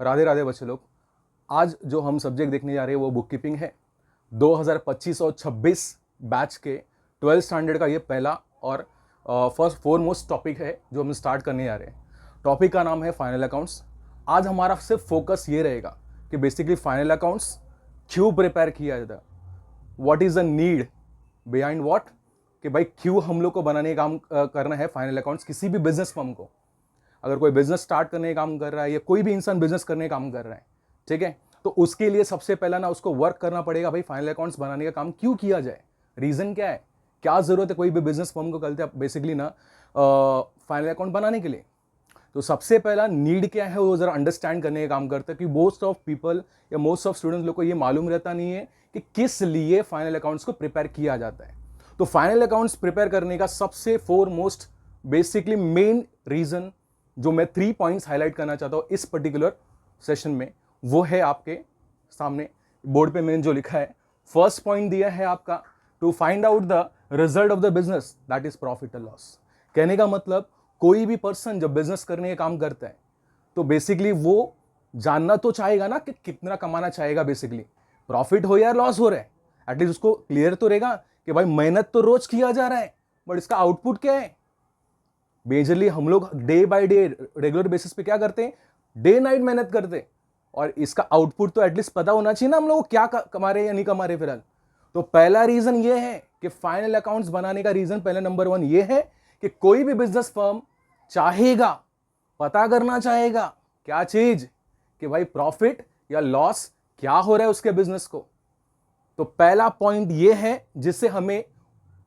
राधे राधे बच्चे लोग। आज जो हम सब्जेक्ट देखने जा रहे हैं वो बुक कीपिंग है। 2025 और 26 बैच के 12th स्टैंडर्ड का ये पहला और फर्स्ट फोरमोस्ट टॉपिक है जो हम स्टार्ट करने जा रहे हैं। टॉपिक का नाम है फाइनल अकाउंट्स। आज हमारा सिर्फ फोकस ये रहेगा कि बेसिकली फाइनल अकाउंट्स क्यों प्रिपेयर किया जाता है, what is the need behind what, कि भाई क्यों हम लोग को बनाने का काम करना है फाइनल अकाउंट्स। किसी भी बिजनेस फर्म को, अगर कोई बिजनेस स्टार्ट करने का काम कर रहा है या कोई भी इंसान बिजनेस करने का काम कर रहा है, ठीक है, तो उसके लिए सबसे पहला ना उसको वर्क करना पड़ेगा भाई फाइनल अकाउंट्स बनाने का काम क्यों किया जाए, रीजन क्या है, क्या जरूरत है कोई भी बिजनेस फर्म को करते हैं बेसिकली ना फाइनल अकाउंट बनाने के लिए। तो सबसे पहला नीड क्या है वो जरा अंडरस्टैंड करने का काम करते हैं कि मोस्ट ऑफ पीपल या मोस्ट ऑफ स्टूडेंट्स लोग को ये मालूम रहता नहीं है कि किस लिए फाइनल अकाउंट्स को प्रिपेयर किया जाता है। तो फाइनल अकाउंट्स प्रिपेयर करने का सबसे फोरमोस्ट बेसिकली मेन रीजन जो मैं 3 पॉइंट्स हाईलाइट करना चाहता हूं इस पर्टिकुलर सेशन में, वो है आपके सामने बोर्ड पे मैंने जो लिखा है। फर्स्ट पॉइंट दिया है आपका, to find out the result of the business that is profit और लॉस। कहने का मतलब कोई भी पर्सन जब बिजनेस करने का काम करता है तो बेसिकली वो जानना तो चाहेगा ना कि कितना कमाना चाहेगा, बेसिकली प्रॉफिट हो या लॉस हो रहा है, एटलीस्ट उसको क्लियर तो रहेगा कि भाई मेहनत तो रोज किया जा रहा है बट इसका आउटपुट क्या है। मेजरली हम लोग day by day regular basis पे क्या करते हैं, डे नाइट मेहनत करते हैं और इसका आउटपुट तो एटलीस्ट पता होना चाहिए ना हम लोग क्या कमा रहे हैं या नहीं कमा रहे फिलहाल। तो पहला रीजन ये है कि फाइनल अकाउंट्स बनाने का रीजन पहला नंबर 1 ये है कि कोई भी बिजनेस फर्म चाहेगा, पता करना चाहेगा क्या चीज, कि भाई प्रॉफिट या लॉस क्या हो रहा है उसके बिजनेस को। तो पहला पॉइंट ये है जिससे हमें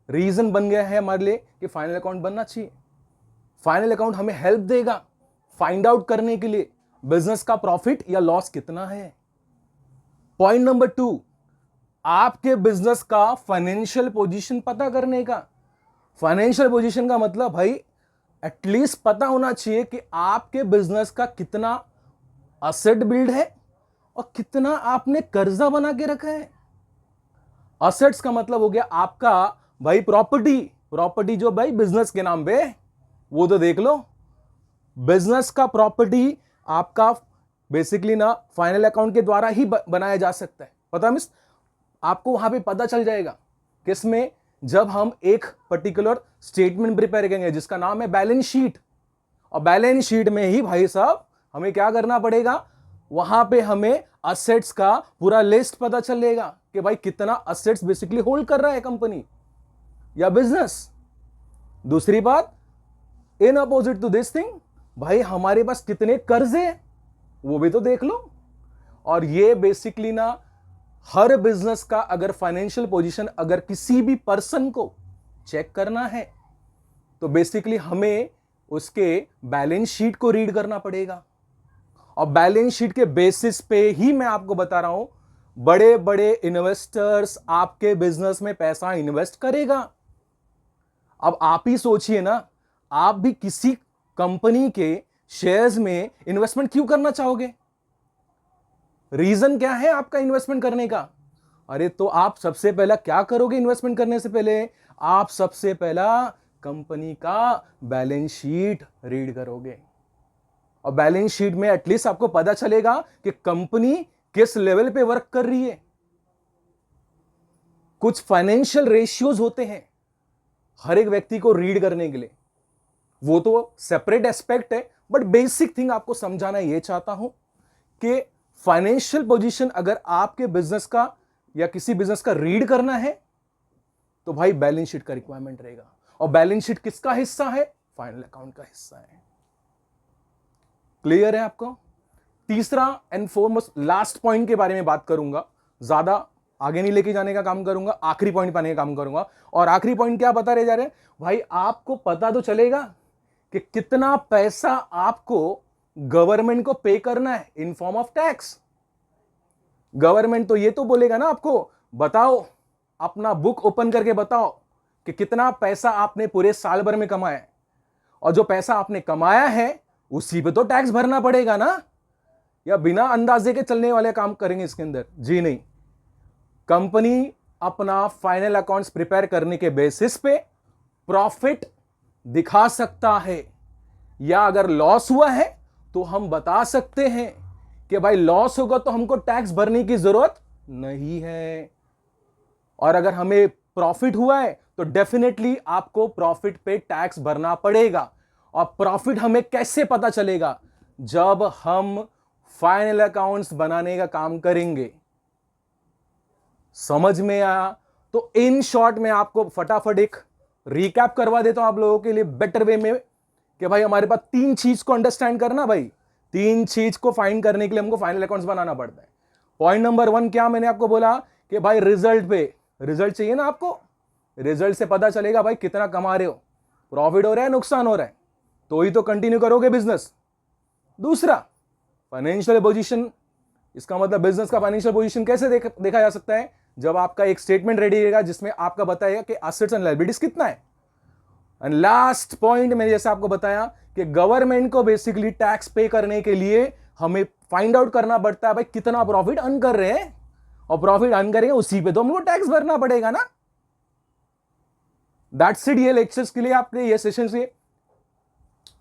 रीजन बन गया है हमारे लिए कि फाइनल अकाउंट बनना चाहिए। फाइनल अकाउंट हमें हेल्प देगा फाइंड आउट करने के लिए बिजनेस का प्रॉफिट या लॉस कितना है। पॉइंट नंबर 2, आपके बिजनेस का फाइनेंशियल पोजीशन पता करने का। फाइनेंशियल पोजीशन का मतलब भाई एटलीस्ट पता होना चाहिए कि आपके बिजनेस का कितना असेट बिल्ड है और कितना आपने कर्जा बना के रखा है। असेट्स का मतलब हो गया आपका भाई प्रॉपर्टी जो भाई बिजनेस के नाम पे, वो तो देख लो। बिजनेस का प्रॉपर्टी आपका बेसिकली ना फाइनल अकाउंट के द्वारा ही बनाया जा सकता है। पता मिस आपको वहां पे पता चल जाएगा किसमें, जब हम एक पर्टिकुलर स्टेटमेंट प्रिपेयर करेंगे जिसका नाम है बैलेंस शीट। और बैलेंस शीट में ही भाई साहब हमें क्या करना पड़ेगा, वहां पे हमें असेट्स का पूरा लिस्ट पता चलेगा कि भाई कितना असेट्स बेसिकली होल्ड कर रहा है कंपनी या बिजनेस। दूसरी बात, in opposite to this thing, भाई हमारे पास कितने कर्जे वो भी तो देख लो। और ये बेसिकली ना हर बिजनेस का अगर फाइनेंशियल पोजीशन अगर किसी भी पर्सन को चेक करना है तो बेसिकली हमें उसके बैलेंस शीट को रीड करना पड़ेगा। और बैलेंस शीट के बेसिस पे ही मैं आपको बता रहा हूं बड़े बड़े इन्वेस्टर्स आपके बिजनेस में पैसा इन्वेस्ट करेगा। अब आप ही सोचिए ना, आप भी किसी कंपनी के शेयर्स में इन्वेस्टमेंट क्यों करना चाहोगे, रीजन क्या है आपका इन्वेस्टमेंट करने का। अरे तो आप सबसे पहला क्या करोगे इन्वेस्टमेंट करने से पहले, आप सबसे पहला कंपनी का बैलेंस शीट रीड करोगे। और बैलेंस शीट में एटलीस्ट आपको पता चलेगा कि कंपनी किस लेवल पे वर्क कर रही है। कुछ फाइनेंशियल रेशियोज होते हैं हर एक व्यक्ति को रीड करने के लिए, वो तो सेपरेट एस्पेक्ट है, बट बेसिक थिंग आपको समझाना ये चाहता हूं कि फाइनेंशियल पोजीशन अगर आपके बिजनेस का या किसी बिजनेस का रीड करना है तो भाई बैलेंस शीट का रिक्वायरमेंट रहेगा। और बैलेंस शीट किसका हिस्सा है, फाइनल अकाउंट का हिस्सा है। क्लियर है आपको। तीसरा एंड फोरमोस्ट लास्ट पॉइंट के बारे में बात करूंगा, ज्यादा आगे नहीं लेके जाने का काम करूंगा, आखिरी पॉइंट पाने का काम करूंगा। और आखिरी पॉइंट क्या बता रहे जा रहे हैं भाई, आपको पता तो चलेगा कि कितना पैसा आपको गवर्नमेंट को पे करना है in form of tax. Government तो ये तो बोलेगा ना आपको, बताओ अपना बुक ओपन करके बताओ कि कितना पैसा आपने पूरे साल भर में कमाया है, और जो पैसा आपने कमाया है उसी पे तो टैक्स भरना पड़ेगा ना, या बिना अंदाजे के चलने वाले काम करेंगे इसके अंदर, जी नहीं। कंपनी अपना फाइनल अकाउंट्स प्रिपेयर करने के बेसिस पे प्रॉफिट दिखा सकता है, या अगर लॉस हुआ है तो हम बता सकते हैं कि भाई लॉस होगा तो हमको टैक्स भरने की जरूरत नहीं है, और अगर हमें प्रॉफिट हुआ है तो डेफिनेटली आपको प्रॉफिट पे टैक्स भरना पड़ेगा। और प्रॉफिट हमें कैसे पता चलेगा? जब हम फाइनल अकाउंट्स बनाने का काम करेंगे। समझ में आया? तो इन शॉर्ट में आपको फटाफट एक रिकैप करवा देता हूं आप लोगों के लिए बेटर वे में, कि भाई हमारे पास तीन चीज को अंडरस्टैंड करना, भाई तीन चीज को फाइंड करने के लिए हमको फाइनल अकाउंट्स बनाना पड़ता है। पॉइंट नंबर 1 क्या मैंने आपको बोला कि भाई रिजल्ट पे, रिजल्ट चाहिए ना आपको, रिजल्ट से पता चलेगा भाई कितना कमा रहे हो, प्रॉफिट हो रहा है नुकसान हो रहा है, तो ही तो कंटिन्यू करोगे बिजनेस। दूसरा फाइनेंशियल पोजीशन, इसका मतलब बिजनेस का फाइनेंशियल पोजीशन कैसे देखा जा सकता है? जब आपका एक स्टेटमेंट रेडी रहेगा जिसमें आपका बताएगा कि एसेट्स एंड लायबिलिटीज कितना है। एंड लास्ट पॉइंट मैंने जैसे आपको बताया कि गवर्नमेंट को बेसिकली टैक्स पे करने के लिए हमें फाइंड आउट करना पड़ता है भाई कितना प्रॉफिट अर्न कर रहे हैं, और प्रॉफिट अर्न करेंगे उसी पे तो हमको टैक्स भरना पड़ेगा ना। दैट्स इट, ये लेक्चर्स के लिए आपके ये सेशन से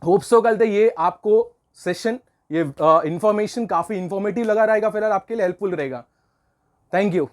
होप सो कल ये आपको सेशन, ये इंफॉर्मेशन काफी इंफॉर्मेटिव लगा रहेगा, फिलहाल आपके लिए हेल्पफुल रहेगा। Thank you.